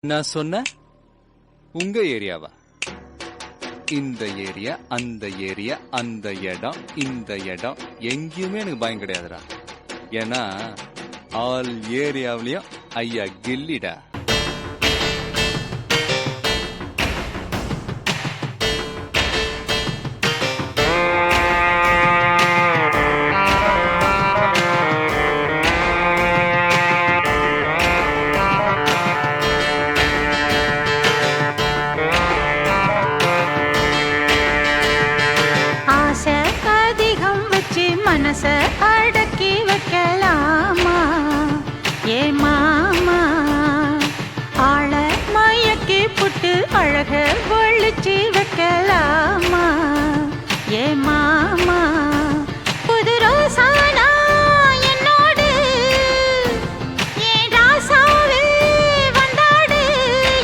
நான் சொன்ன உங்க ஏரியாவா? இந்த ஏரியா, அந்த ஏரியா, அந்த இடம், இந்த இடம் எங்கேயுமே எனக்கு பயம் கிடையாதுடா. ஏன்னா ஆல் ஏரியாவிலயும் ஐயா கில்லிடா. மனச அடக்கி வைக்கலாமா ஏ மாமா? ஆள மயக்கி புட்டு அழக ஒழிச்சு வைக்கலாமா ஏ மாமா?